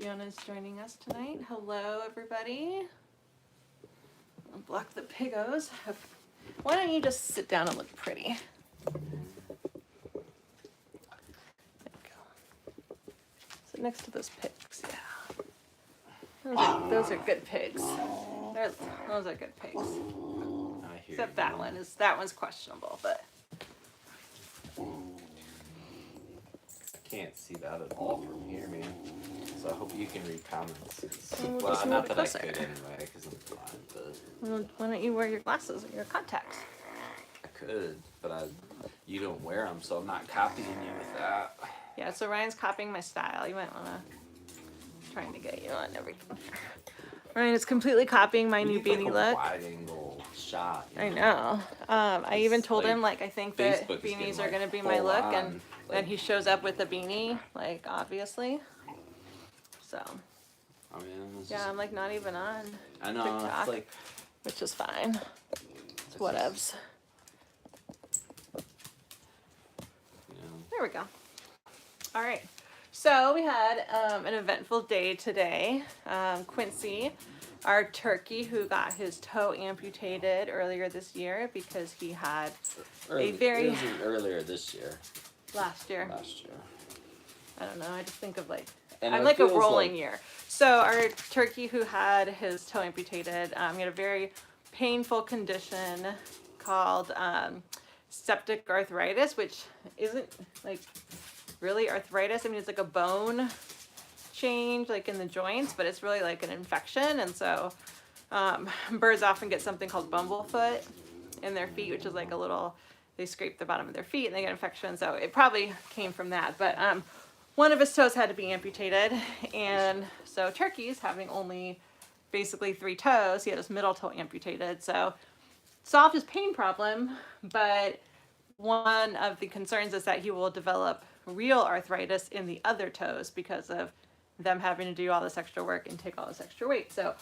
Fiona's joining us tonight. Hello, everybody. I'll block the piggos. Why don't you just sit down and look pretty? There you go. Sit next to those pigs, yeah. Those are good pigs. Those are good pigs. Except that one one's questionable, but I can't see that at all from here, man. So I hope you can read comments. Well, Not that I could anyway, because I'm blind, but... Well, why don't you wear your glasses or your contacts? I could, but you don't wear them, so I'm not copying you with that. Yeah, so Ryan's copying my style. You might want to... trying to get you on everything. Ryan is completely copying my new beanie look. Wide angle shot. I know. I even told him, like, I think that Facebook beanies are going to be my look, and then he shows up with a beanie, like, obviously. So, I mean, yeah, I'm, like, not even on TikTok, it's like... which is fine. It's whatevs. There we go. All right. So we had an eventful day today. Quincy, our turkey who got his toe amputated earlier this year because he had It was earlier this year. Last year. I don't know. I just think of like... I'm like a rolling year. So our turkey who had his toe amputated, he had a very painful condition called septic arthritis, which isn't like really arthritis. I mean, it's like a bone change like in the joints, but it's really like an infection. And so birds often get something called bumblefoot in their feet, which is like a little, they scrape the bottom of their feet and they get infection. So it probably came from that. But one of his toes had to be amputated. And so turkeys having only basically 3 toes, he had his middle toe amputated. So solved his pain problem, but one of the concerns is that he will develop real arthritis in the other toes because of them having to do all this extra work and take all this extra weight. So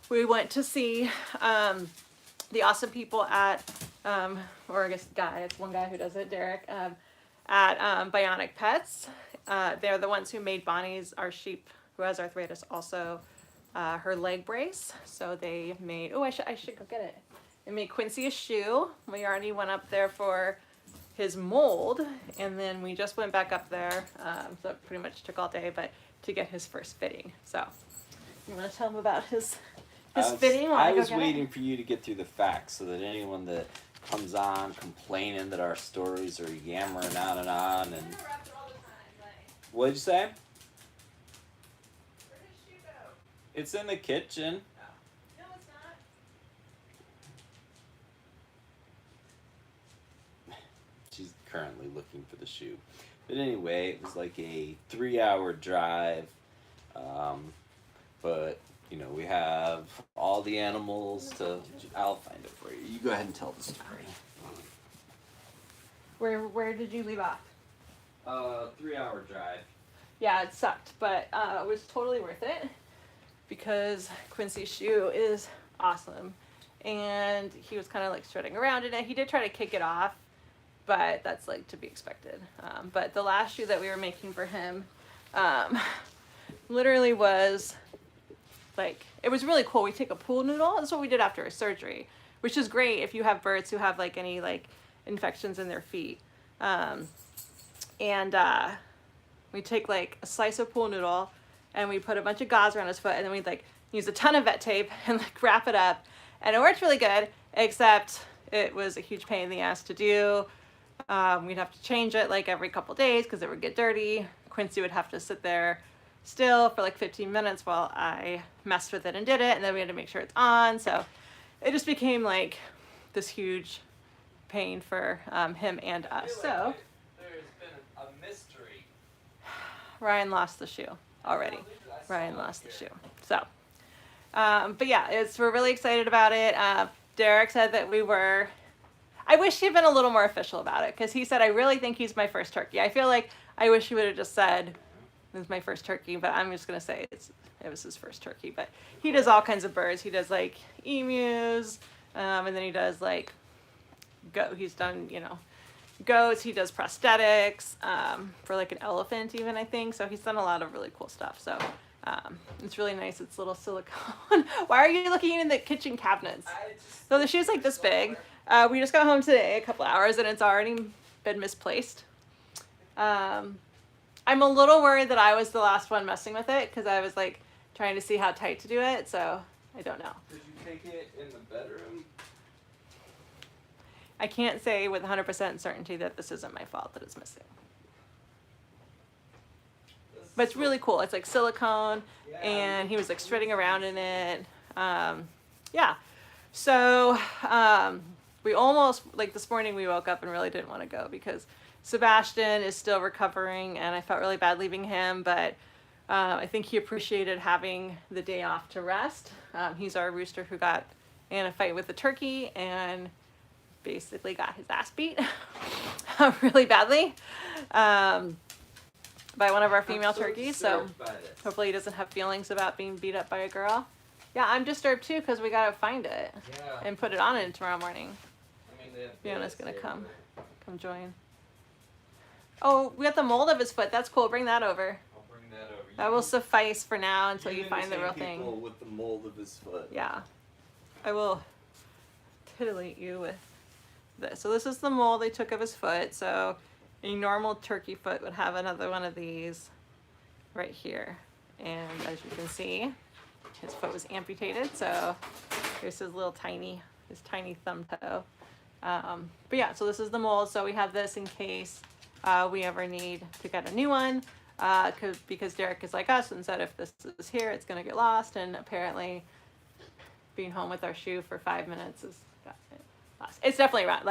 we went to see the awesome people at, or I guess guy, it's one guy who does it, Derek, at Bionic Pets. They're the ones who made Bonnie's, our sheep who has arthritis, also her leg brace. So they made, oh, I should go get it. They made Quincy a shoe. We already went up there for his mold, and then we just went back up there, so it pretty much took all day, but to get his first fitting. So, you want to tell him about his fitting? I was waiting for you to get through the facts so that anyone that comes on complaining that our stories are yammering on and on, and... What did you say? Where did she go? It's in the kitchen. No, it's not. She's currently looking for the shoe. But anyway, it was like a 3-hour drive. But, you know, we have all the animals to... I'll find it for you. You go ahead and tell the story. Where did you leave off? 3-hour drive. Yeah, it sucked, but it was totally worth it because Quincy's shoe is awesome. And he was kind of like strutting around in it. He did try to kick it off, but that's like to be expected. But the last shoe that we were making for him literally was like, it was really cool. We take a pool noodle. That's what we did after a surgery, which is great if you have birds who have like any like infections in their feet. We take like a slice of pool noodle and we put a bunch of gauze around his foot, and then we'd like use a ton of vet tape and like wrap it up, and it worked really good, except it was a huge pain in the ass to do. We'd have to change it like every couple days because it would get dirty. Quincy would have to sit there still for like 15 minutes while I messed with it and did it, and then we had to make sure it's on. So it just became like this huge pain for him and us. So there's been a mystery. Ryan lost the shoe already. Ryan lost the shoe. So, but yeah, we're really excited about it. Derek said that I wish he'd been a little more official about it, because he said, I really think he's my first turkey. I feel like I wish he would have just said, this is my first turkey, but I'm just going to say it was his first turkey. But he does all kinds of birds. He does like emus, and then he does like he's done, you know, goats. He does prosthetics for like an elephant even, I think. So he's done a lot of really cool stuff. So It's really nice. It's little silicone. Why are you looking in the kitchen cabinets? So the shoe's like this big. We just got home today, a couple hours, and it's already been misplaced. I'm a little worried that I was the last one messing with it because I was like trying to see how tight to do it, so I don't know. Did you take it in the bedroom? I can't say with 100% certainty that this isn't my fault that it's missing. But it's really cool. It's like silicone, and he was like shredding around in it. Yeah. So we almost, like this morning we woke up and really didn't want to go because Sebastian is still recovering, and I felt really bad leaving him, but I think he appreciated having the day off to rest. He's our rooster who got in a fight with the turkey and basically got his ass beat really badly. By one of our female turkeys, so hopefully he doesn't have feelings about being beat up by a girl. Yeah, I'm disturbed too because we gotta find it and put it on it tomorrow morning. Fiona's gonna come join. Oh, we got the mold of his foot. That's cool. Bring that over. I'll bring that over. That will suffice for now until you find the real thing. With the mold of his foot. Yeah, I will titillate you with this. So this is the mold they took of his foot. So a normal turkey foot would have another one of these right here. And as you can see, his foot was amputated. So here's his tiny thumb toe. But yeah, so this is the mold. So we have this in case we ever need to get a new one. Because Derek is like us and said if this is here, it's going to get lost. And apparently being home with our shoe for 5 minutes is lost. It's definitely around.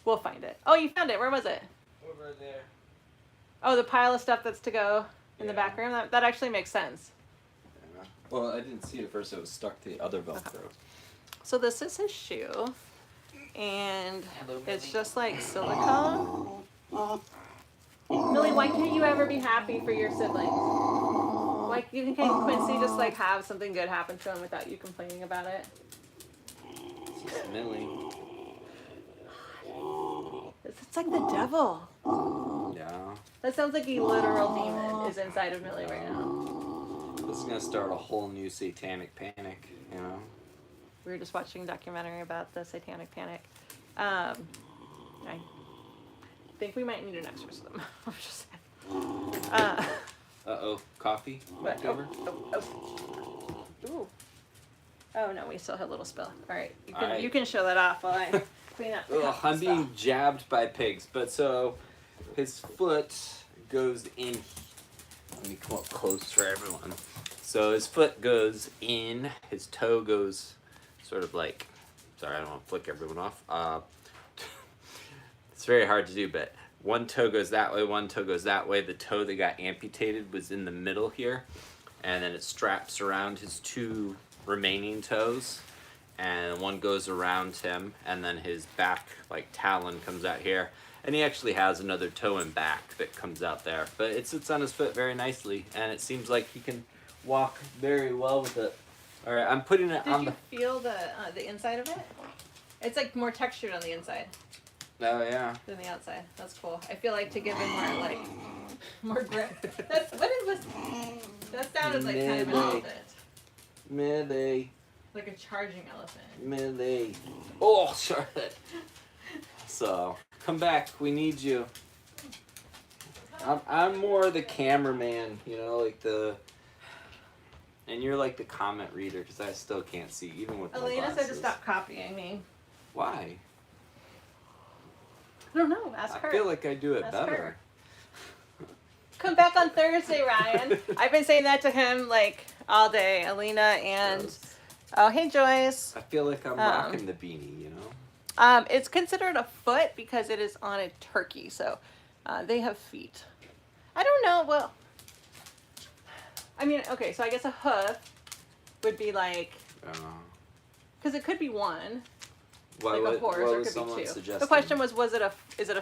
We'll find it. Oh, you found it. Where was it? Over there. Oh, the pile of stuff that's to go in the back room? That actually makes sense. Yeah. Well, I didn't see it at first. It was stuck to the other Velcro. Okay. So this is his shoe. And it's just like silicone. Millie, why can't you ever be happy for your siblings? Why can't Quincy just have something good happen to him without you complaining about it? It's just Millie. It's like the devil. Yeah. That sounds like a literal demon is inside of Millie right now. This is gonna start a whole new satanic panic, you know? We were just watching a documentary about the satanic panic. I think we might need an exorcism. I'm just saying. Uh-oh, coffee? What? Ooh. Oh no, we still have a little spill. All right, you can show that off while I clean up. I'm being jabbed by pigs, but so his foot goes in. Let me come up close for everyone. So his foot goes in, his toe goes sort of like, sorry, I don't want to flick everyone off. It's very hard to do, but one toe goes that way, one toe goes that way. The toe that got amputated was in the middle here, and then it straps around his two remaining toes, and one goes around him, and then his back talon comes out here, and he actually has another toe and back that comes out there, but it sits on his foot very nicely, and it seems like he can walk very well with it. All right, I'm putting it on the... Did you feel the inside of it? It's more textured on the inside. Oh yeah. Than the outside. That's cool. I feel like to give him more grip. That sounded like kind of an elephant. Millie. Like a charging elephant. Millie. Oh, Charlotte. So, come back. We need you. I'm more the cameraman, and you're the comment reader, because I still can't see, even with my Elena glasses. said to stop copying me. Why? I don't know. Ask her. I feel like I do it Ask better. Her. Come back on Thursday, Ryan. I've been saying that to him all day. Alina and oh, hey Joyce. I feel like I'm rocking the beanie, you know. It's considered a foot because it is on a turkey, so they have feet. I don't know. Well, I mean, okay, so I guess a hoof would be because it could be one. A horse, or it could be two. The question was it a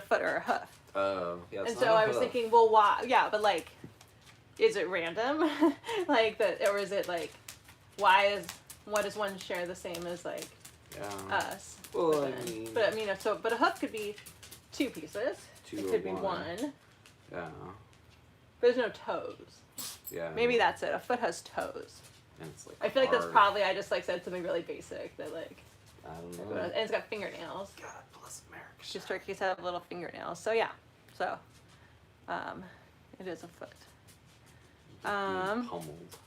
foot or a hoof? Oh, yeah. And so I was thinking, well, why? Yeah, but is it random? Or is it why does one share the same as us? Well, but a hoof could be two pieces. It could be one. Yeah. But there's no toes. Yeah. Maybe that's it. A foot has toes. And it's like I feel like that's hard. probably, I just like said something really basic that like, I don't know. and it's got fingernails. God bless America. Because turkeys have little fingernails. So yeah. So, it is a foot. Pummeled.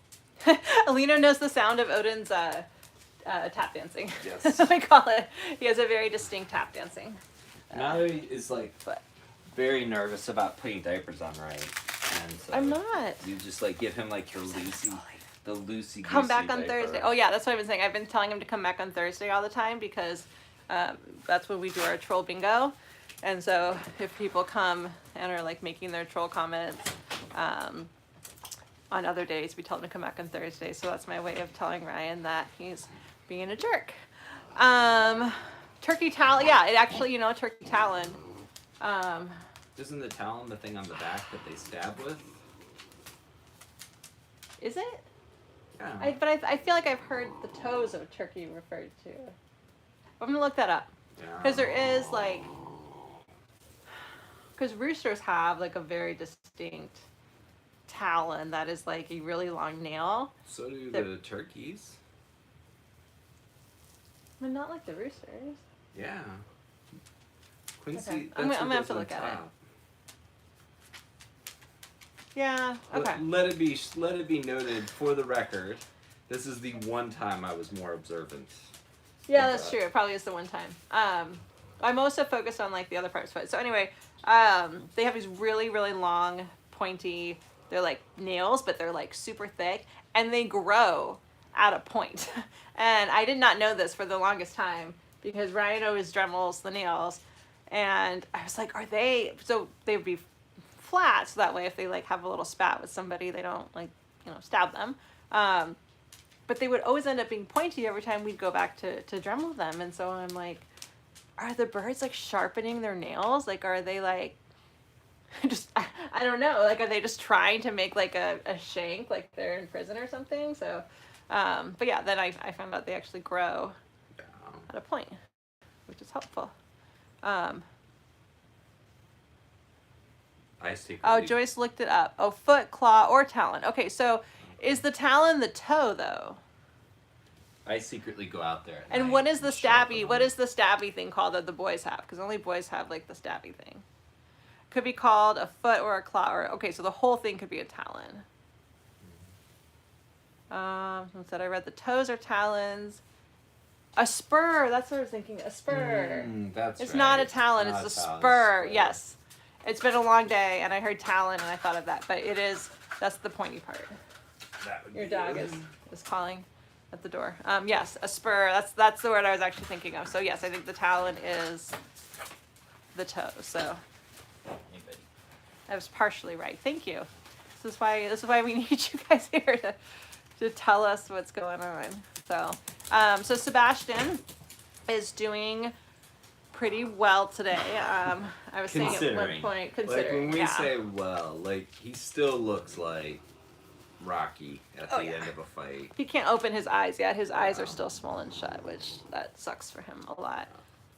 Alina knows the sound of Odin's tap dancing. Yes. I call it. He has a very distinct tap dancing. Mallory is like Foot. very nervous about putting diapers on Ryan. And so I'm not. you just like give him like your the loosey Come back on diaper. Thursday. Oh yeah, that's what I've been saying. I've been telling him to come back on Thursday all the time because that's when we do our troll bingo. And so if people come and are like making their troll comments on other days, we tell them to come back on Thursday. So that's my way of telling Ryan that he's being a jerk. Turkey talon. Yeah, it actually, turkey talon. Isn't the talon the thing on the back that they stab with? Is it? Yeah. But I feel like I've heard the toes of a turkey referred to. I'm gonna look that up. Because there is like, because roosters have like a very distinct talon that is like a really long nail. So do the turkeys. But not like the roosters. Yeah. Quincy, Okay. that's I'm what gonna have goes to on look at it. top. Yeah. Okay. Let it be noted for the record. This is the one time I was more observant. Yeah, that's true. It probably is the one time. I'm also focused on like the other parts of it. So anyway, they have these really, really long, pointy, they're like nails, but they're like super thick and they grow at a point. And I did not know this for the longest time because Ryan always Dremels the nails. And I was like, so they would be flat. So that way, if they like have a little spat with somebody, they don't like, stab them. But they would always end up being pointy every time we'd go back to Dremel them. And so I'm like, are the birds like sharpening their nails? Like, are they like, just, I don't know. Like, are they just trying to make like a shank, like they're in prison or something? So, but yeah, then I found out they actually grow at a point, which is helpful. Joyce looked it up. Oh, foot, claw, or talon. Okay, so is the talon the toe though? I secretly go out there. And what is the stabby? What is the stabby thing called that the boys have? Because only boys have like the stabby thing. Could be called a foot or a claw. Okay, so the whole thing could be a talon. Instead I read the toes are talons. A spur. That's what I was thinking. A spur. It's not a talon. It's a spur. Yes. It's been a long day, and I heard talon, and I thought of that. But it is. That's the pointy part. Your dog is calling at the door. Yes, a spur. That's the word I was actually thinking of. So yes, I think the talon is the toe. So I was partially right. Thank you. This is why we need you guys here to tell us what's going on. So Sebastian is doing pretty well today. I was saying at one point, considering. Like when we say well, like he still looks like Rocky at the end of a fight. He can't open his eyes yet. His eyes are still swollen shut, which that sucks for him a lot.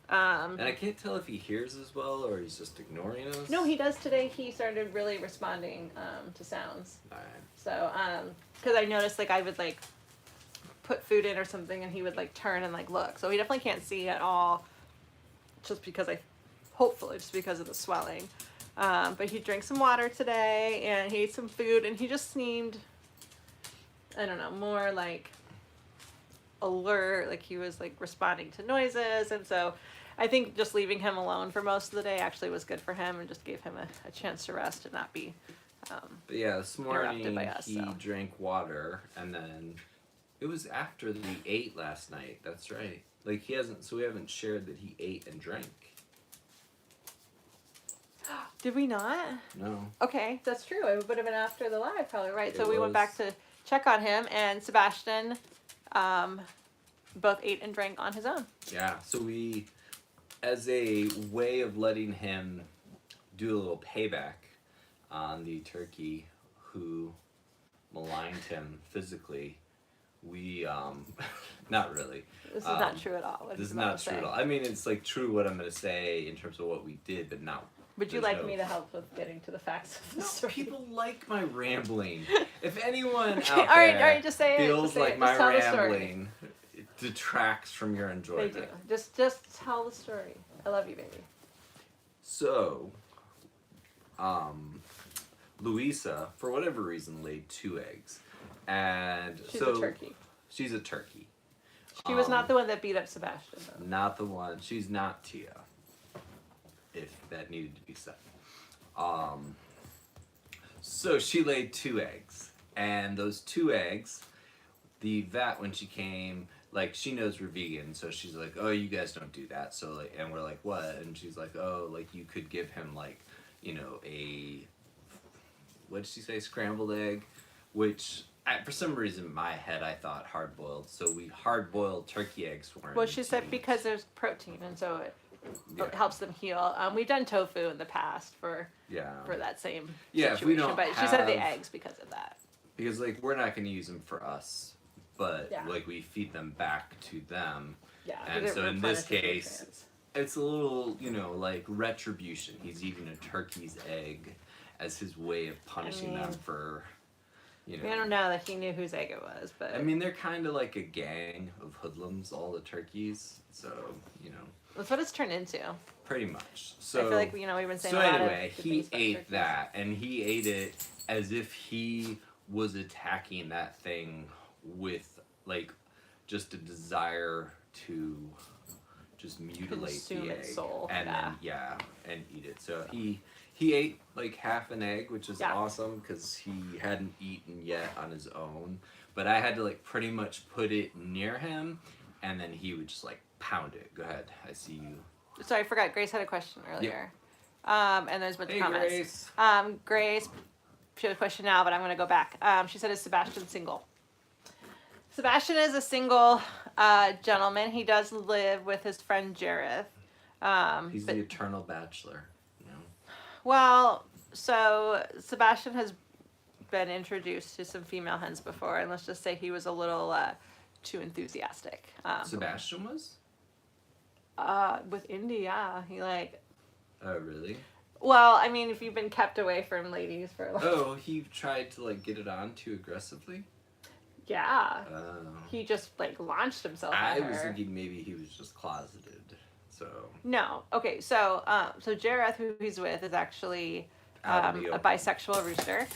And I can't tell if he hears as well or he's just ignoring us. No, he does today. He started really responding to sounds. Right. So, because I noticed like I would like put food in or something and he would like turn and like look. So he definitely can't see at all hopefully just because of the swelling. But he drank some water today and he ate some food and he just seemed, I don't know, more like alert, like he was like responding to noises. And so I think just leaving him alone for most of the day actually was good for him and just gave him a chance to rest and not be but yeah, this morning by us, he drank water and then it was after he ate last night. That's right. Like we haven't shared that he ate and drank. Did we not? No. Okay, that's true. It would have been after the live, probably, right? So we went back to check on him, and Sebastian both ate and drank on his own. Yeah, so we, as a way of letting him do a little payback on the turkey who maligned him physically, we, not really. This is not true at all. This is not true at all. I mean, it's like true what I'm going to say in terms of what we did, but not Would you like me to help with getting to the facts of the story? People like my rambling. If anyone Okay, out all there right, just say it. feels Just say like it. my Just tell the story. rambling, it detracts from your They enjoyment. do. Just tell the story. I love you, baby. So, Louisa, for whatever reason, laid 2 eggs, and She's a turkey. She's a turkey. She was not the one that beat up Sebastian, though. Not the one. She's not Tia. If that needed to be said. So she laid 2 eggs, and those 2 eggs, the vet, when she came, like, she knows we're vegan, so she's like, oh, you guys don't do that. So, like, and we're like, what? And she's like, oh, like, you could give him, like, you know, what did she say, scrambled egg, which, for some reason, in my head, I thought hard-boiled, so we hard-boiled turkey eggs for him. Well, she said because there's protein, and so it helps them heal. We've done tofu in the past for that same situation, if we don't but she said the eggs because of that. Because, like, we're not going to use them for us, but, like, we feed them back to them. Yeah. And so in this case, it's a little, you know, like, retribution. He's eating a turkey's egg as his way of punishing them for, you know. I don't know that he knew whose egg it was, but... I mean, they're kind of like a gang of hoodlums, all the turkeys, so, you know. That's what it's turned into. Pretty much. So, I feel like, you know, we've been saying so a lot anyway, of he ate that, and he ate it as if he was attacking that thing with, like, just a desire to just mutilate consume the egg. its soul. And then, and eat it. So he ate, like, half an egg, which is awesome, because he hadn't eaten yet on his own. But I had to, like, pretty much put it near him, and then he would just, like, pound it. Go ahead. I see you. Sorry, I forgot. Grace had a question earlier. Yep. And there's a bunch of Grace. comments. Grace, she had a question now, but I'm going to go back. She said, is Sebastian single? Sebastian is a single gentleman. He does live with his friend Jareth. He's the eternal bachelor. You know? Well, so Sebastian has been introduced to some female hens before, and let's just say he was a little too enthusiastic. Sebastian was? With Indy, yeah. He like... Oh, really? Well, I mean, if you've been kept away from ladies for like... Oh, he tried to, like, get it on too aggressively? Yeah. He just, like, launched himself at her. I was thinking maybe he was just closeted, so... No. Okay, so Jareth, who he's with, is actually a bisexual rooster.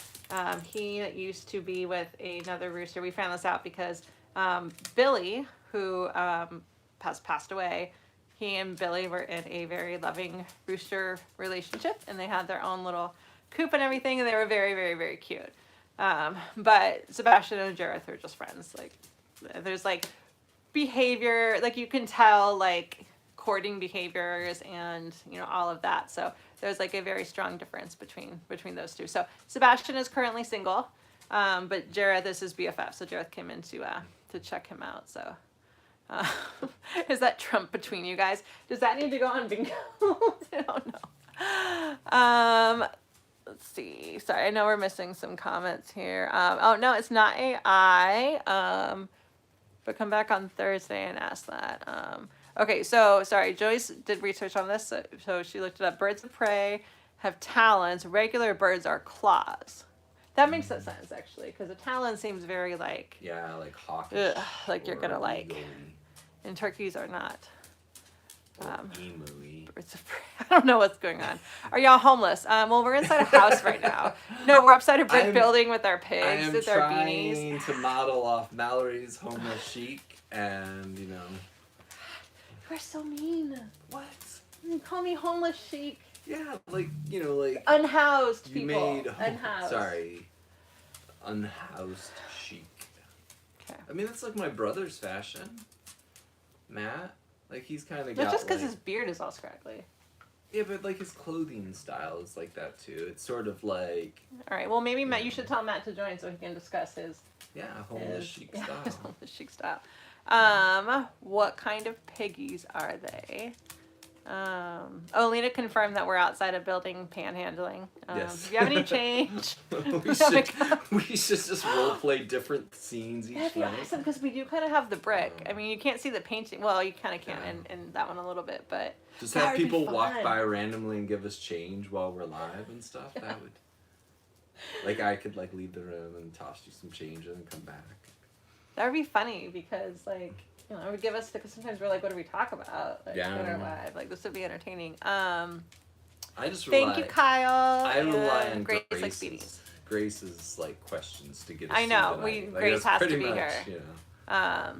He used to be with another rooster. We found this out because Billy, who has passed away, he and Billy were in a very loving rooster relationship, and they had their own little coop and everything, and they were very, very, very cute. But Sebastian and Jareth are just friends. Like, there's like behavior, like you can tell, like courting behaviors and, you know, all of that. So there's like a very strong difference between those two. So Sebastian is currently single, but Jareth is his BFF. So Jareth came in to check him out. So is that Trump between you guys? Does that need to go on bingo? I don't know. Let's see. Sorry, I know we're missing some comments here. Oh, no, it's not AI. But come back on Thursday and ask that. Okay, so, sorry, Joyce did research on this. So she looked it up. Birds of prey have talons. Regular birds are claws. That makes sense, actually, because a talon seems very, like... Yeah, like hawkish. Like you're going to, like... And turkeys are not. Emu-y. Birds of prey. I don't know what's going on. Are y'all homeless? Well, we're inside a house right now. No, we're upside a brick building with our pigs with our beanies. I am trying to model off Mallory's homeless chic, and, you know... You're so mean. What? You call me homeless chic. Yeah, like, you know, like... Unhoused people. Made unhoused. Sorry. Unhoused chic. Okay. I mean, that's like my brother's fashion. Matt. Like, he's kind of got, That's just because like, his beard is all scraggly. Yeah, but, like, his clothing style is like that, too. It's sort of like... All right, well, maybe Matt, you should tell Matt to join so he can discuss his... Yeah, homeless chic style. His homeless chic style. What kind of piggies are they? Lena confirmed that we're outside a building panhandling. Yes. If you have any change, we should just role play different scenes each that'd be night. awesome because we do kind of have the brick. I mean, you can't see the painting. Well, you kind of can Yeah. in that one a little bit, but Just that have would be people walk fun. by randomly and give us change while we're live and stuff. That would, like, I could like leave the room and toss you some change and come back. That would be funny because like. You know, it would give us because sometimes we're like, what do we talk about? Like, Yeah. in our live, like this would be entertaining. I just Thank you, Kyle. I rely on Grace Grace's, like speedies. Grace's like questions to get us I know, through tonight. Like, Grace that's has to pretty be much, here. You know.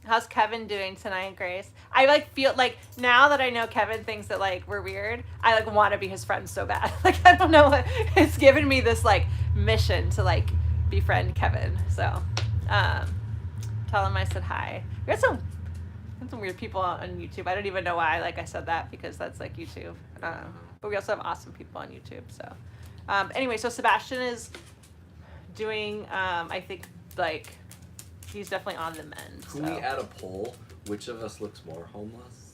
How's Kevin doing tonight, Grace? I like feel like now that I know Kevin thinks that like we're weird, I like want to be his friend so bad. Like I don't know what it's given me this like mission to like befriend Kevin. So tell him I said hi. We got some weird people on YouTube. I don't even know why like I said that because that's like YouTube. But we also have awesome people on YouTube. So anyway, so Sebastian is doing I think like he's definitely on the mend. Can we add a poll? Which of us looks more homeless?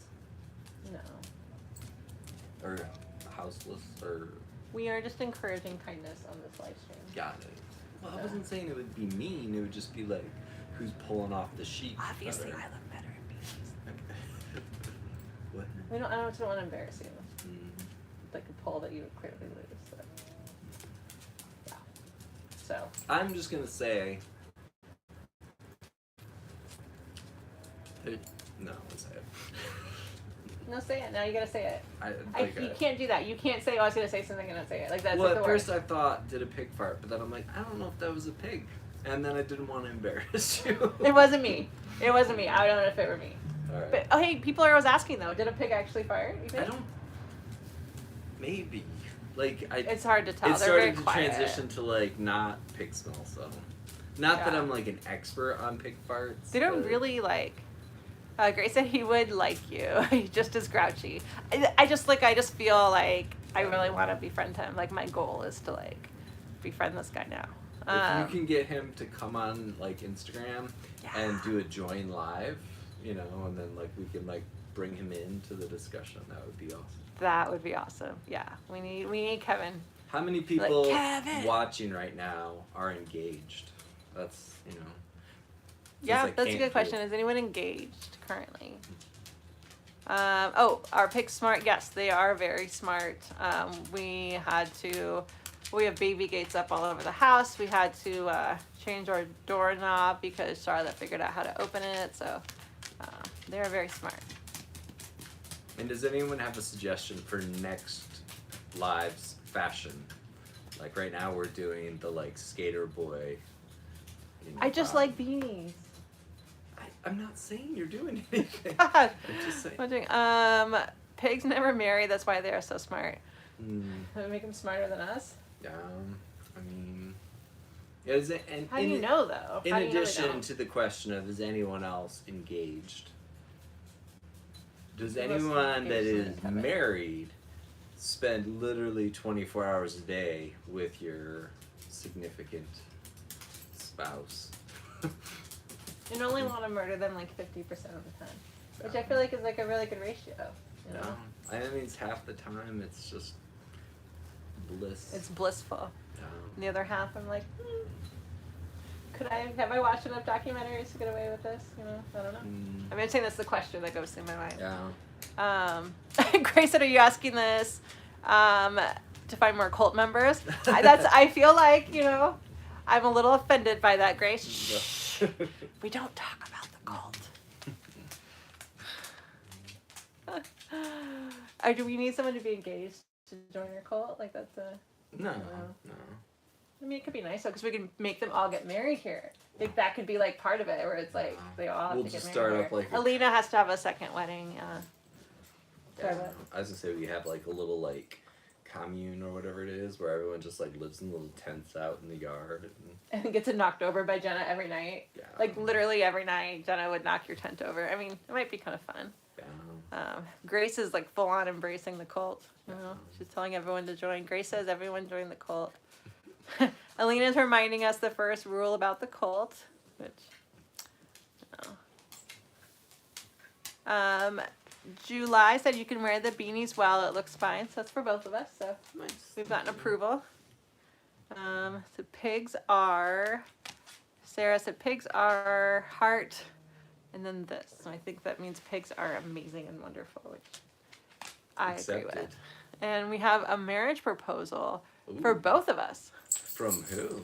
No. Or houseless? Or We are just encouraging kindness on this live stream. got it. Well, I wasn't saying it would be mean. It would just be like, who's pulling off the sheet? Obviously, better. I look better in beanies. What? I don't want to embarrass you. Mm. Like a poll that you would clearly lose. So. Yeah. So. I'm just gonna say. No, let's say it. No, say it. Now you gotta say it. You I can't do that. You can't say, oh, I was gonna say something and not say it. Like that's well, like at the first worst. I thought, did a pig fart? But then I'm like, I don't know if that was a pig. And then I didn't want to embarrass you. It wasn't me. It wasn't me. I don't know if it were me. All right. But oh, hey, people are always asking though. Did a pig actually fart? You think? I don't. Maybe. Like I. It's hard to tell. It They're very started to quiet. transition to like not pig smell. So, not that Yeah. I'm like an expert on pig farts. They don't but- really like. Grace said he would like you. He's just as grouchy. I just feel like I really want to befriend him. Like my goal is to like befriend this guy now. If you can get him to come on like Instagram and do a join live, you know, and then like we can like bring him into the discussion, that would be awesome. That would be awesome. Yeah, we need Kevin. How many people Kevin! watching right now are engaged? That's, you know. Yeah, since I that's a can't good do question. it. Is anyone engaged currently? Are pigs smart? Yes, they are very smart. We have baby gates up all over the house. We had to change our doorknob because Charlotte figured out how to open it. So they are very smart. And does anyone have a suggestion for next live's fashion? Like right now we're doing the like skater boy. You know, I just vibe. like beanies. I'm not saying you're doing anything. God. I'm just saying. I'm doing, pigs never marry. That's why they are so smart. Mm, That would make them smarter than us. I mean, is it, and How do you know though? In How do you know they addition don't? to the question of is anyone else engaged? Does Who else anyone that engaged is in Kevin? married spend literally 24 hours a day with your significant spouse? And only want to murder them like 50% of the time, which I feel like is like a really good ratio. You know, I mean, it's half the time. It's just bliss. it's blissful. Yeah. And the other half, I'm like, have I watched enough documentaries to get away with this? You know, I don't know. I mean, I'm saying that's the question that goes through my mind. Yeah. Grace said, are you asking this to find more cult members? I feel like, you know, I'm a little offended by that, Grace. Shh. We don't talk about the cult. Do we need someone to be engaged to join your cult? Like that's a... No. I mean, it could be nice though, because we can make them all get married here. Like that could be like part of it, where it's like they all have We'll to get just married start here. off like Alina has to have a second wedding. Yeah. I was gonna say we have like a little like commune or whatever it is where everyone just like lives in little tents out in the yard. And gets it knocked over by Jenna every night. Yeah. Like literally every night, Jenna would knock your tent over. I mean, it might be kind of fun. Yeah. Grace is like full on embracing the cult. You know, she's telling everyone to join. Grace says everyone join the cult. Alina's reminding us the first rule about the cult, which, you know. July said you can wear the beanies well. It looks fine. So that's for both of us. So Nice. we've gotten approval. So pigs are, Sarah said pigs are heart, and then this. So I think that means pigs are amazing and wonderful, which I agree Accepted. with. And we have a marriage proposal for Ooh. both of us. From who?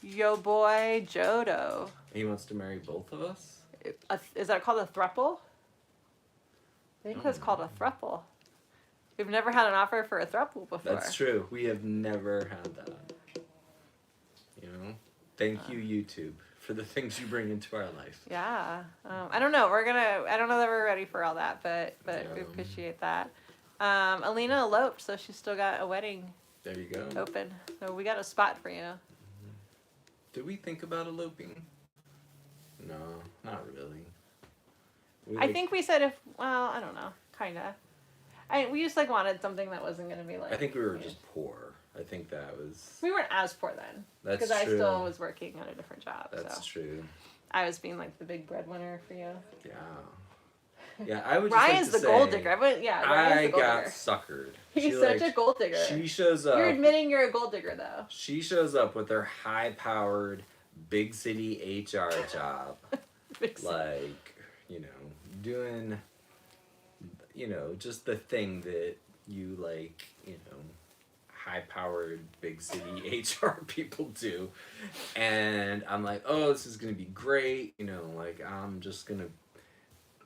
Yo boy Jodo. He wants to marry both of us? Is that called a thruple? I think that's called a thruple. We've never had an offer for a thruple before. That's true. We have never had that. You know? Thank you, YouTube, for the things you bring into our life. Yeah. I don't know. I don't know that we're ready for all that, but we Yeah. appreciate that. Alina eloped, so she's still got a wedding There you go. open. So we got a spot for you. Did we think about eloping? No, not really. I think we said I don't know, kinda. We just wanted something that wasn't gonna be I think we were just poor. I think that was. We weren't as poor then. That's Because I true. still was working at a different job. That's so true. I was being the big breadwinner for you. Yeah. Yeah, I would just Ryan's like to the gold say, digger. Ryan's I the gold got digger. suckered. He's such a gold digger. She shows up. You're admitting you're a gold digger, though. She shows up with her high-powered big city HR job, doing, just the thing that you high-powered big city HR people do, and I'm like, oh, this is gonna be great. I'm just gonna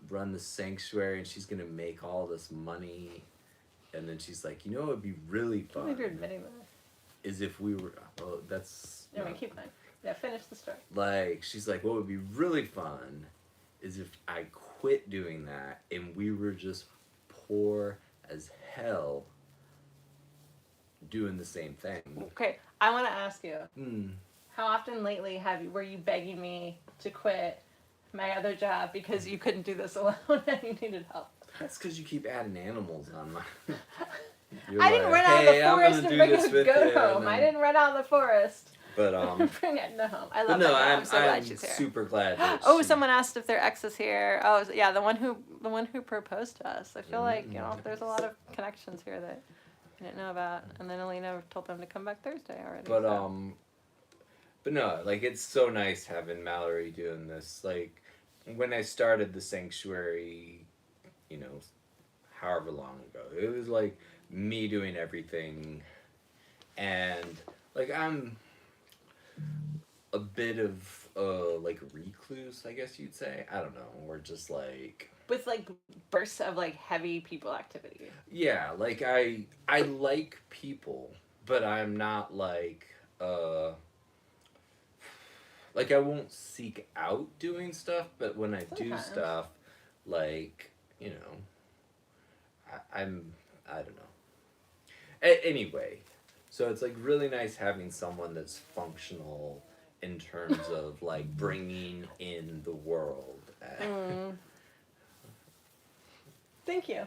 run the sanctuary, and she's gonna make all this money. And then she's like, it would be really I can't believe fun. you're admitting that. Is if we were, well, that's. Anyway, keep going. Yeah, finish the story. She's like, what would be really fun is if I quit doing that and we were just poor as hell doing the same thing. Okay, I want to ask you, Mm. how often lately were you begging me to quit my other job because you couldn't do this alone and you needed help? That's because you keep adding animals on my. I didn't run out of the "Hey, I'm forest gonna and do bring this a with goat you," home. and I then- didn't run out of the forest. But Bring it home. I but love no, that. I'm So glad I'm she's here. super glad. That Oh, she- someone asked if their ex is here. Oh, yeah, the one who proposed to us. I feel like there's a lot of connections here that I didn't know about. And then Alina told them to come back Thursday already. But so. But no, it's so nice having Mallory doing this. When I started the sanctuary, however long ago, it was me doing everything, and I'm a bit of a recluse, I guess you'd say. I don't know. We're just With bursts of heavy people activity. yeah, I like people, but I'm not I won't seek out doing stuff, but when I do Sometimes. stuff, I don't know. Anyway, so it's really nice having someone that's functional in terms of bringing in the world. Thank you.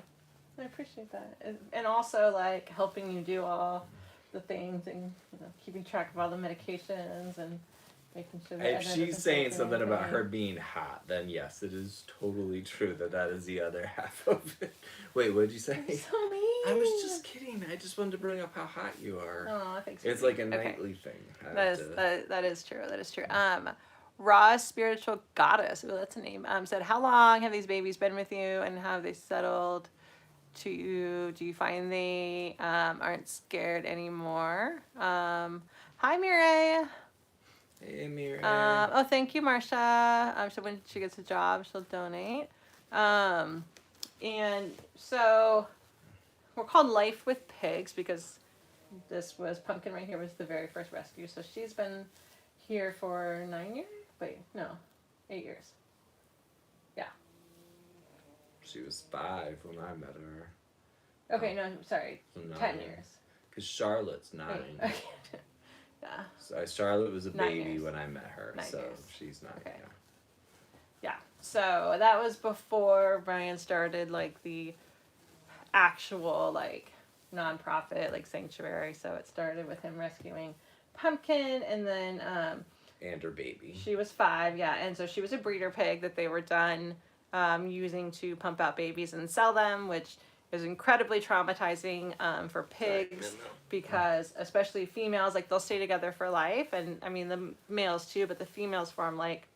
I appreciate that. And also helping you do all the things and keeping track of all the medications and making sure that If Edna she's doesn't saying take something about anything. her being hot, then yes, it is totally true that is the other half of it. Wait, what did you say? You're so mean. I was just kidding. I just wanted to bring up how hot you are. Oh, thanks. It's baby. a Okay. nightly thing. That is true. That is true. Raw Spiritual Goddess, oh, that's a name, said, how long have these babies been with you and have they settled to you? Do you find they aren't scared anymore? Hi, Mireille. Hey, Mira. Oh, thank you, Marcia. So when she gets a job, she'll donate. And so we're called Life with Pigs because this was Pumpkin right here was the very first rescue. So she's been here for 9 years? Wait, no, 8 years. Yeah. She was 5 when I met her. Okay, no, sorry, So 10 years. Because Charlotte's 9. Okay. Yeah. So Charlotte was a 9 baby years. when I met her, 9 so years. she's 9. Okay. Yeah. Yeah. So that was before Brian started the actual nonprofit sanctuary. So it started with him rescuing Pumpkin, and then And her baby. She was 5, yeah. And so she was a breeder pig that they were done using to pump out babies and sell them, which is incredibly traumatizing for pigs because especially females, like they'll stay together for life. And I mean, the males too, but the females form like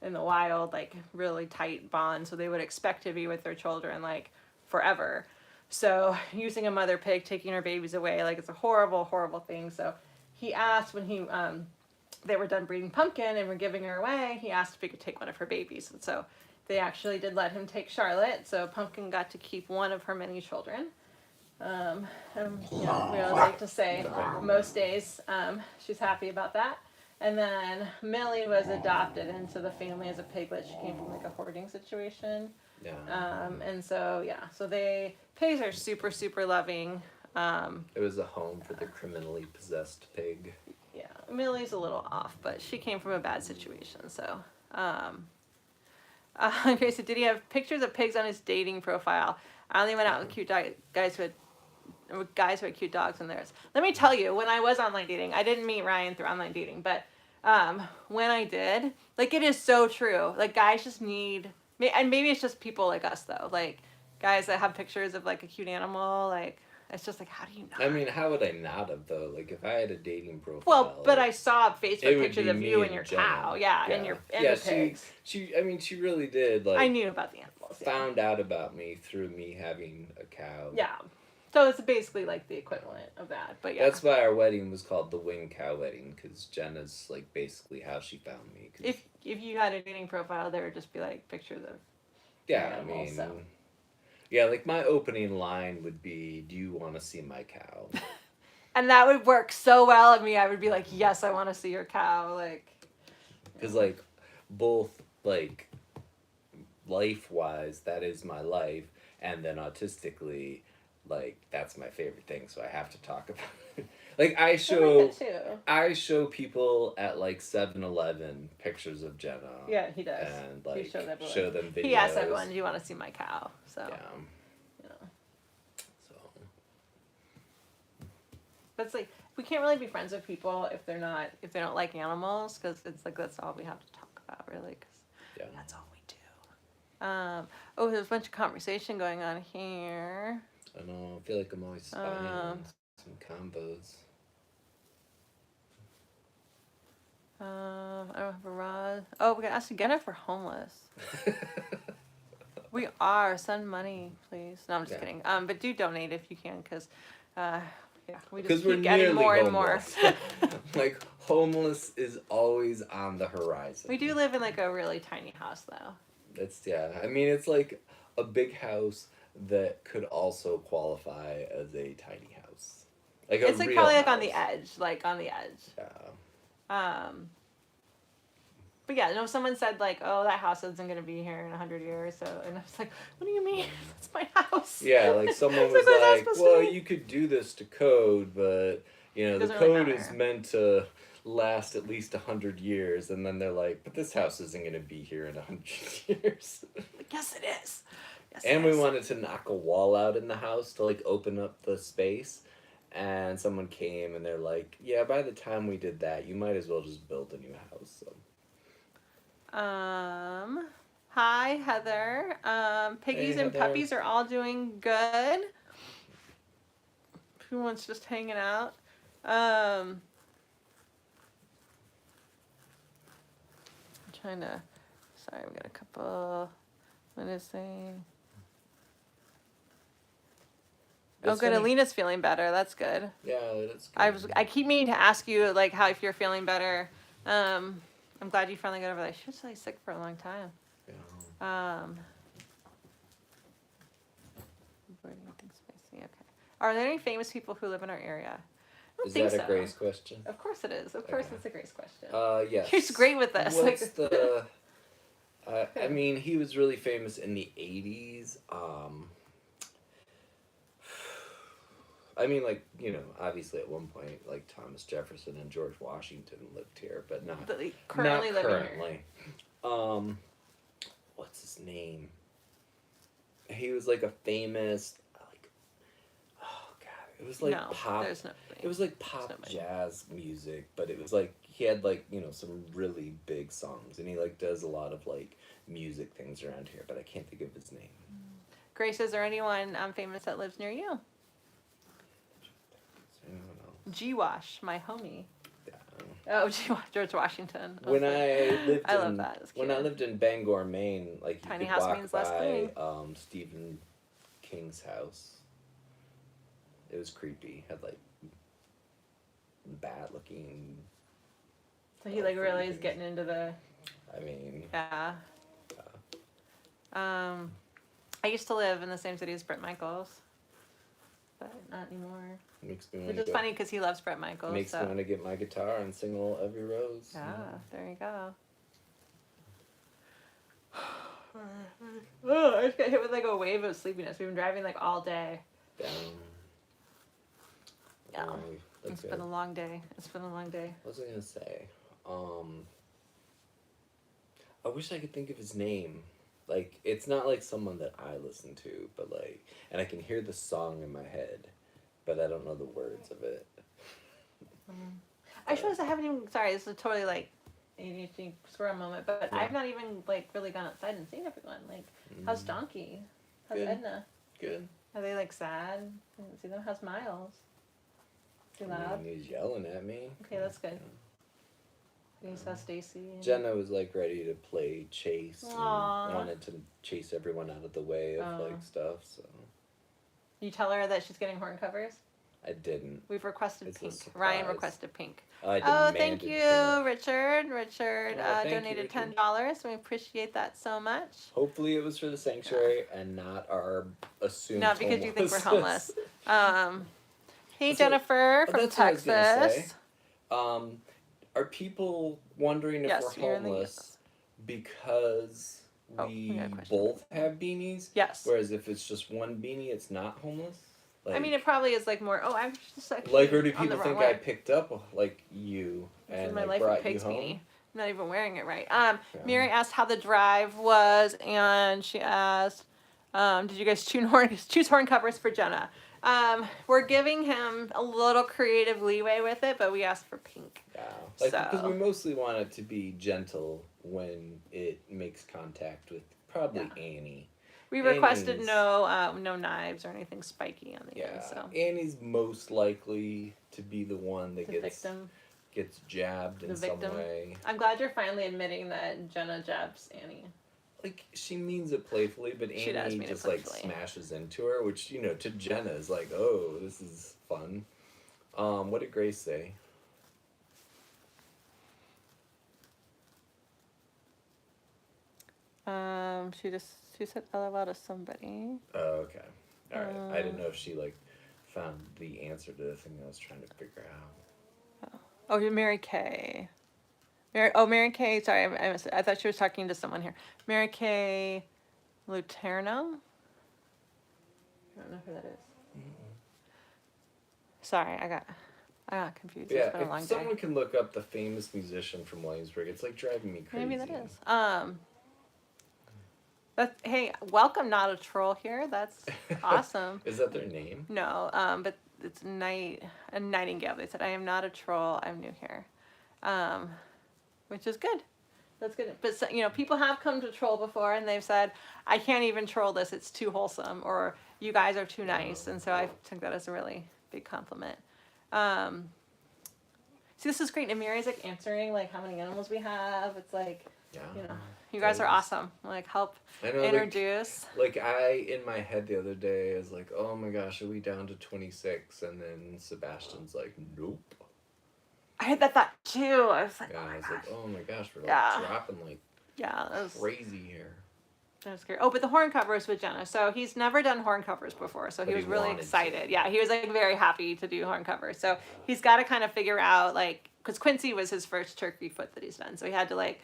in the wild, like really tight bonds. So they would expect to be with their children like forever. So using a mother pig, taking her babies away, like it's a horrible, horrible thing. So he asked when they were done breeding Pumpkin and were giving her away, he asked if he could take one of her babies. And so they actually did let him take Charlotte. So Pumpkin got to keep one of her many children. And, you know, we always like to say most days she's happy about that. And then Millie was adopted into the family as a piglet. She came from like a hoarding situation. Yeah. And so, yeah, so pigs are super, super loving. It was a home for the criminally possessed pig. Yeah, Millie's a little off, but she came from a bad situation, so. Okay, so did he have pictures of pigs on his dating profile? I only went out with cute guys who had cute dogs in theirs. Let me tell you, when I was online dating, I didn't meet Ryan through online dating, but when I did, like it is so true. Like guys just need, and maybe it's just people like us though, like guys that have pictures of like a cute animal, like it's just like, how do you not? I mean, how would I not have though? Like if I had a dating profile. Well, but I saw Facebook it would pictures be of me you and and your Jenna. cow, and the pigs. She really did. Like I knew about the animals. Yeah. Found out about me through me having a cow. Yeah. So it's basically like the equivalent of that, but yeah. That's why our wedding was called the Wing Cow Wedding, because Jenna's like basically how she found me. If you had a dating profile, there would just be like pictures of animals, so. Yeah, like my opening line would be, "Do you want to see my cow?" And that would work so well on me. I would be like, "Yes, I want to see your cow." Like, because like both like life-wise, that is my life, and then autistically, like that's my favorite thing, so I have to talk about it. Like I show people at like 7-Eleven pictures of Jenna. Yeah, he does. And like he show them videos. He asks everyone, "Do you want to see my cow?" So yeah. So. But it's like we can't really be friends with people if they don't like animals, because it's like that's all we have to talk about really, because that's all we do. There's a bunch of conversation going on here. I know. I feel like I'm always spying on some combos. I don't have a rod. Oh, we got asked again if we're homeless. We are. Send money, please. No, I'm just kidding. But do donate if you can, because we just keep getting more and more. Like homeless is always on the horizon. We do live in like a really tiny house, though. I mean, it's like a big house that could also qualify as a tiny house. Like it's like probably like on the edge, Yeah. But yeah, no, someone said like, "Oh, that house isn't gonna be here in 100 years." So, and I was like, "What do you mean? That's my house." Yeah, like someone was like, "Well, you could do this to code, but you know, the code is meant to last at least 100 years," and then they're like, "But this house isn't gonna be here in 100 years." Yes, it is. Yes, and we wanted to knock a wall out in the house to like open up the space. And someone came and they're like, "Yeah, by the time we did that, you might as well just build a new house." So. Hi, Heather. Piggies and puppies are all doing good. Everyone's just hanging out. I'm trying to. Sorry, we got a couple. What is saying? Oh, good. Alina's feeling better. That's good. Yeah, that's good. I keep meaning to ask you like how if you're feeling better. I'm glad you finally got over that. She was really sick for a long time. Yeah. Okay. Are there any famous people who live in our area? I don't think Is that a Grace question? Of course it is. Of course it's a Grace question. Yes. You're great with this. What's the... I mean, he was really famous in the 80s. I mean, like, you know, obviously at one point, like, Thomas Jefferson and George Washington lived here, but not currently. What's his name? He was, like, a famous, like, oh, God, It was like No, pop. there's nobody. It was like pop nobody. jazz music, but it was like he had like, you know, some really big songs, and he like does a lot of like music things around here, but I can't think of his name. Grace, is there anyone famous that lives near you? Is there anyone else? G-Wash, my homie. Yeah. Oh, G-Wash, George Washington. When I lived I in, love that. It's when I cute. lived in Bangor, Maine, like you Tiny could house walk means less by cleaning. Stephen King's house. It was creepy. Had like bad looking. So he like really is getting into the. I mean. Yeah. I used to live in the same city as Bret Michaels, but not anymore. Makes me Which is funny because he loves Bret Michaels. Makes me want to get my guitar and sing a little Every Rose. Yeah, there you go. Oh, I just got hit with like a wave of sleepiness. We've been driving like all day. Down. Yeah. That's It's good. been a long day. It's been a long day. What was I gonna say? I wish I could think of his name. Like, it's not like someone that I listen to, but like, and I can hear the song in my head, but I don't know the words of it. I suppose I haven't even. Sorry, this is totally like ADHD squirrel moment, but Yeah. I've not even like really gone outside and seen everyone. Like, how's Donkey? How's Good. Edna? Good. Are they like sad? I didn't see them. How's Miles? Too loud? He's yelling at me. Okay, that's good. You saw Stacy. and- Jenna was like ready to play chase Aw. and wanted to chase everyone out of the way of Oh. like stuff, so You tell her that she's getting horn covers? I didn't. We've requested It's a pink. surprise. Ryan requested pink. I Oh, thank demanded you, pink. Richard. Richard Oh, thank you, donated Richard. $10. We appreciate that so much. Hopefully it was for the sanctuary and not our assumed Not because you think we're homeless. homelessness. Hey, So- Jennifer from that's what I was gonna Texas. say. Are people wondering if Yes, we're you're in the homeless because Oh, we we got a question. both have beanies? Yes. Whereas if it's just one beanie, it's not homeless? Like, I mean, it probably is like more. Oh, I'm just like. like, or do on the people wrong think way. I picked up like you This is and my like, life brought of pigs you home? beanie. I'm not even wearing it right. Yeah. Mary asked how the drive was, and she asked, "Did you guys choose horn covers for Jenna?" We're giving him a little creative leeway with it, but we asked for pink. Yeah, like So- because we mostly want it to be gentle when it makes contact with probably Annie. We requested Annie's- no knives or anything spiky on the Yeah, end. So Annie's most likely to be the one that the gets victim. jabbed in The some victim. way. I'm glad you're finally admitting that Jenna jabs Annie. Like she means it playfully, but She does Annie mean it just like playfully. smashes into her, which you know to Jenna is like, oh, this is fun. What did Grace say? She said LOL to somebody. Oh, okay. All right. I didn't know if she like found the answer to the thing I was trying to figure out. Oh, you're Mary Kay. Mary Kay. Sorry, I missed it. I thought she was talking to someone here. Mary Kay Luterno. I don't know who that is. Sorry, I got confused. Yeah, It's been a long if day. someone can look up the famous musician from Williamsburg, it's like driving me crazy. Maybe that is. Hey, welcome, not a troll here. That's awesome. Is that their name? No, but it's a nightingale. They said, I am not a troll. I'm new here, which is good. That's good. But so, people have come to troll before, and they've said, I can't even troll this. It's too wholesome, or you guys are too nice. And so I took that as a really big compliment. See, this is great. And Mary's like answering like how many animals we have. It's like, Yeah. you guys are awesome. Like help I know, introduce. Like I, in my head the other day, is like, oh my gosh, are we down to 26? And then Sebastian's like, nope. I had that thought too. I was like, Yeah, oh my I was gosh. like, oh my gosh, we're like Yeah. dropping like Yeah, that was crazy here. scary. Oh, but the horn covers with Jenna. So he's never done horn covers before. So he But was he really wanted excited. to. Yeah, he was like very happy to do horn covers. So he's got to kind of figure out like, because Quincy was his first turkey foot that he's done. So he had to like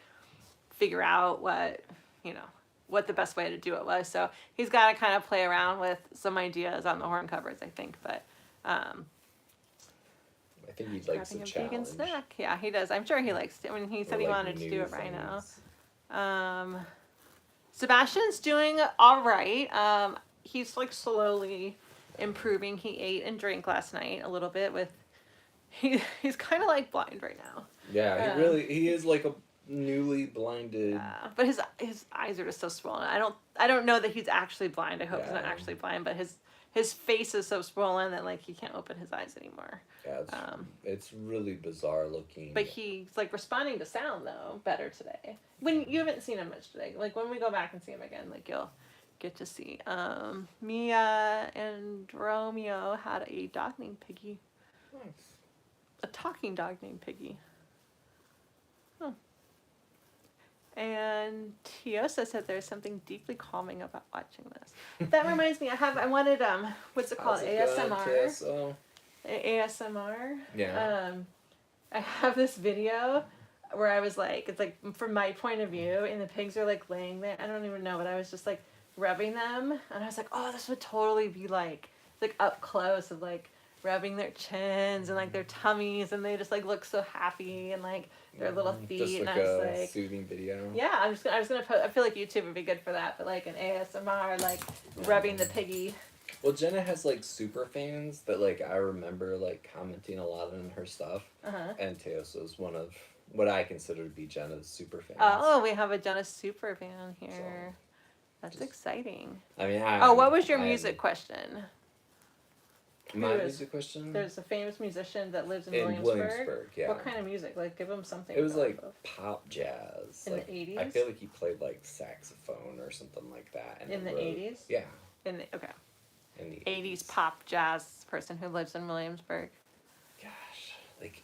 figure out what the best way to do it was. So he's got to kind of play around with some ideas on the horn covers, I think. But I think he likes a grabbing a challenge. vegan snack. Yeah, he does. I'm sure he likes it. When he said Or, he like, wanted to do new it right now. things. Sebastian's doing all right. He's like slowly improving. He ate and drank last night a little bit with. He's kind of like blind right now. Yeah, he is like a newly blinded. Yeah, but his eyes are just so swollen. I don't know that he's actually blind. I hope he's not actually blind, but his face is so swollen that like he can't open his eyes anymore. Yeah, it's really bizarre looking. But he's like responding to sound though better today. When you haven't seen him much today, like when we go back and see him again, like you'll get to see. Mia and Romeo had a dog named Piggy. Nice. A talking dog named Piggy. Oh. And Tiosa said there's something deeply calming about watching this. That reminds me, I wanted what's it called? ASMR. ASMR. Yeah. I have this video where I was like, it's like from my point of view, and the pigs are like laying there. I don't even know, but I was just like rubbing them, and I was like, oh, this would totally be like up close of like rubbing their chins and like their tummies, and they just like look so happy and like their little feet. Just like and I was a like, soothing video. yeah, I was gonna put. I feel like YouTube would be good for that, but like an ASMR, like rubbing the piggy. Well, Jenna has like super fans that like I remember like commenting a lot on her stuff, and Teos is one of what I consider to be Jenna's super fans. Oh, we have a Jenna super fan here. So, that's exciting. I mean, what was your music question? My music question? There's a famous musician that lives in Williamsburg. Yeah. What kind of music? Like, give him something. It was like pop jazz. In like, the 80s? I feel like he played like saxophone or something like that. And in the 80s? Yeah. Okay. In the 80s pop jazz person who lives in Williamsburg. Gosh, like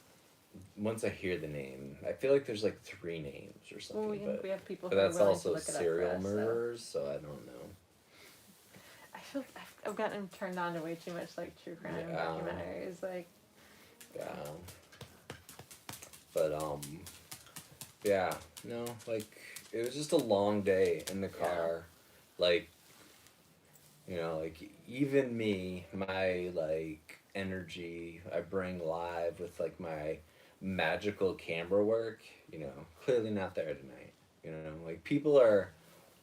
once I hear the name, I feel like there's like 3 names or something. Well, we have people but who that's are willing also to look it up serial for us, murderers, so I don't know. I feel I've gotten turned on to way too much like true crime documentaries, like. Yeah. But yeah, no, like it was just a long day in the car, like. You know, like even me, my like energy I bring live with like my magical camera work, you know, clearly not there tonight. You know, like people are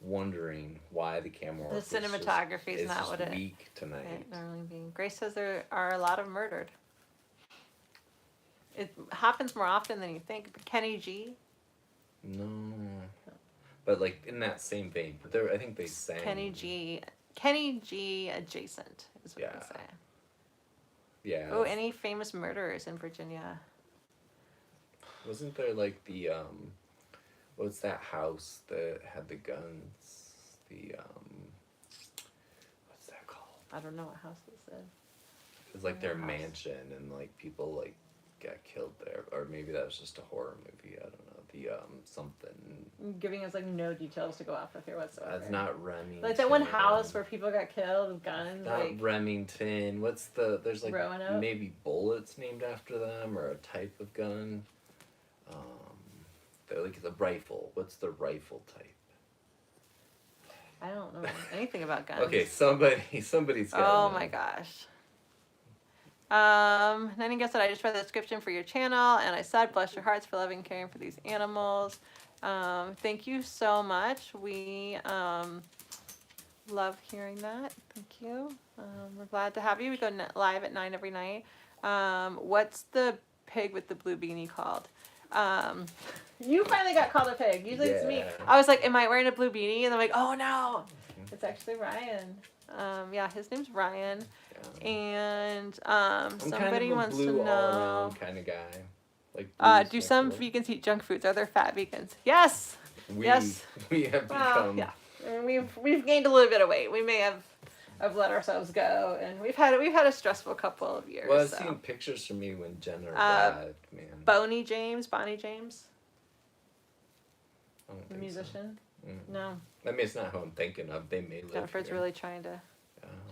wondering why the camera work The cinematography is not what it weak tonight. Normally being. Grace says there are a lot of murdered. It happens more often than you think. But Kenny G. No, but like in that same vein, but there I think they sang Kenny G adjacent is what I say. Yeah. Oh, any famous murderers in Virginia? Wasn't there like the what's that house that had the guns? The what's that called? I don't know what house this is. It was like their mansion and like people like got killed there, or maybe that was just a horror movie. I don't know. The something. Giving us like no details to go off of here whatsoever. That's not Remington. Like that one house where people got killed with guns. Not like Remington. There's like maybe bullets named after them or a type of gun. They're like the rifle. What's the rifle type? I don't know anything about guns. Okay, somebody's got. Oh my gosh. Nanny guess that I just read the description for your channel and I said bless your hearts for loving and caring for these animals. Thank you so much. We love hearing that. Thank you. We're glad to have you. We go live at 9 every night. What's the pig with the blue beanie called? You finally got called a pig. Usually it's me. I was like, am I wearing a blue beanie? And I'm like, oh no. It's actually Ryan. Yeah, his name's Ryan. And somebody wants to know. All kind of guy. Do some vegans eat junk foods? Are there fat vegans? Yes. We have become. Yeah. I mean, we've gained a little bit of weight. We may have let ourselves go, and we've had a stressful couple of years. Well, I've seen pictures from me when Jenna arrived, man. Bonnie James. The The musician. So. No. I mean, it's not who I'm thinking of. They may live Jennifer's here. really trying to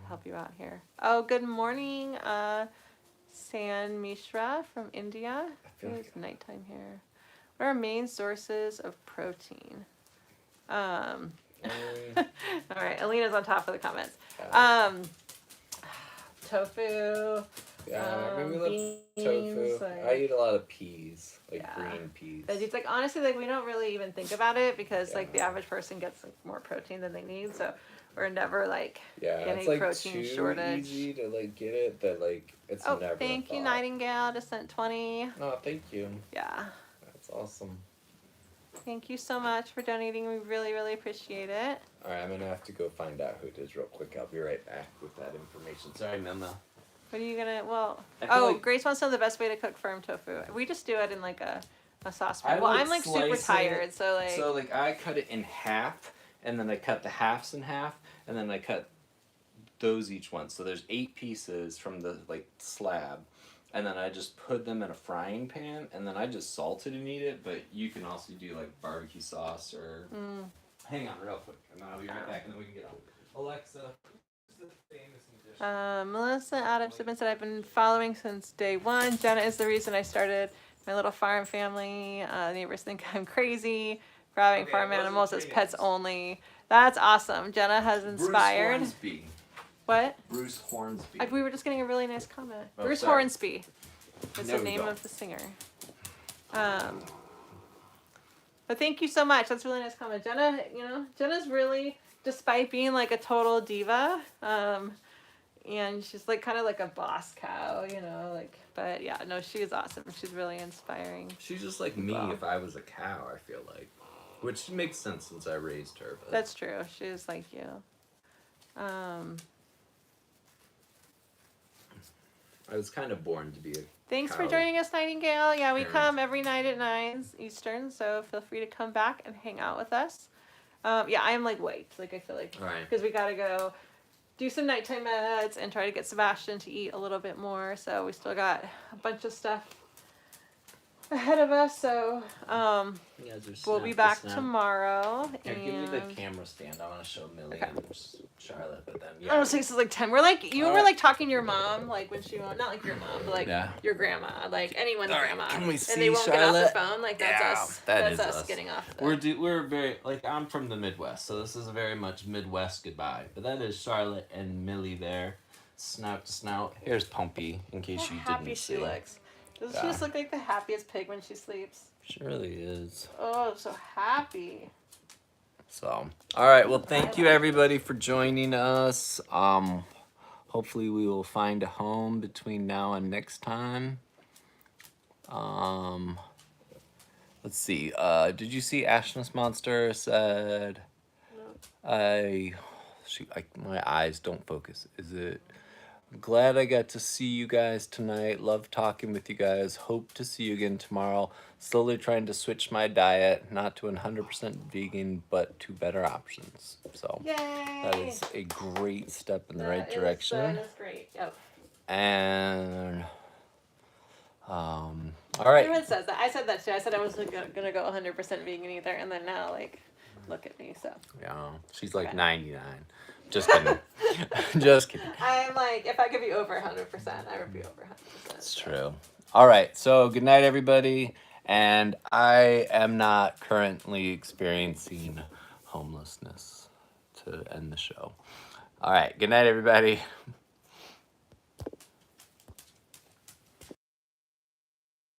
help you out here. Oh, good morning, San Mishra from India. It's nighttime here. What are our main sources of protein? All right, Alina's on top of the comments. Tofu. Yeah, I mean, we love tofu. I eat a lot of peas, green peas. It's like honestly, like we don't really even think about it because like the average person gets like, more protein than they need. So we're never like Yeah, in it's a like protein too shortage. easy to like get it that like it's Oh, never. thank a you, thought. Nightingale. Just sent 20. No, thank you. Yeah. That's awesome. Thank you so much for donating. We really, really appreciate it. All right, I'm gonna have to go find out who it is real quick. I'll be right back with that information. Sorry, Mama. What are you gonna? Well, I feel like- Grace wants to know the best way to cook firm tofu. We just do it in like a saucepan. I Well, like I'm like super slice it. tired, so like. So like I cut it in half, and then I cut the halves in half, and then I cut those each one. So there's 8 pieces from the like slab, and then I just put them in a frying pan, and then I just salt it and eat it. But you can also do like barbecue sauce or. Hang on, real quick, and I'll be right back, and then we can get on. Alexa, who's the famous musician? Melissa Adams said I've been following since day one. Jenna is the reason I started my little farm family. Neighbors think I'm crazy for having farm animals as pets only. That's awesome. Jenna has inspired. Bruce Hornsby. What? Bruce Hornsby. We were just getting a really nice comment. Oh, Bruce sorry. Hornsby is No, the name don't. of the singer. But thank you so much. That's a really nice comment. Jenna, Jenna's really, despite being like a total diva, and she's like kind of like a boss cow, but yeah, no, she's awesome. She's really inspiring. She's just like me if I was a cow, I feel like. Which makes sense since I raised her. But That's true. She's like you. I was kind of born to be a Thanks for cow. joining us, Nightingale. Yeah, we Parent. come every night at 9 Eastern, so feel free to come back and hang out with us. Yeah, I am like wiped. Like I feel like All right. because we gotta go do some nighttime meds and try to get Sebastian to eat a little bit more. So we still got a bunch of stuff ahead of us. So we'll be back tomorrow. Here, give me the and- camera stand. I want to show Millie Okay. and Charlotte, but then I don't know, 6 is like 10. We're like, you were Alright. like talking to your mom, like when she won't, not like your mom, but like Yeah. your grandma, like anyone's Alright, grandma. can we and see they won't Charlotte? get off the phone, like that's Yeah, us. that That's is us us. getting off the We're very like I'm from the Midwest, so this is a very much Midwest goodbye. But that is Charlotte and Millie there, snout to snout. Here's Pumpy, in case you happy didn't she see. looks. Doesn't Yeah. she just look like the happiest pig when she sleeps? She really is. Oh, so happy. So, all right. Well, thank you everybody for joining us. Hopefully we will find a home between now and next time. Let's see. Did you see Ashness Monster said? My eyes don't focus. Is it? Glad I got to see you guys tonight. Love talking with you guys. Hope to see you again tomorrow. Slowly trying to switch my diet, not to 100% vegan, but to better options. So Yay! that is a great step in the right That direction. is great. Yep. And all right. Everyone says that. I said that too. I said I wasn't gonna go 100% vegan either, and then now like, look at me. So. Yeah, she's like Okay. 99. Just kidding. Just kidding. I'm like, if I could be over 100%, I would be over 100%. That's true. All right. So good night, everybody. And I am not currently experiencing homelessness to end the show. All right. Good night, everybody.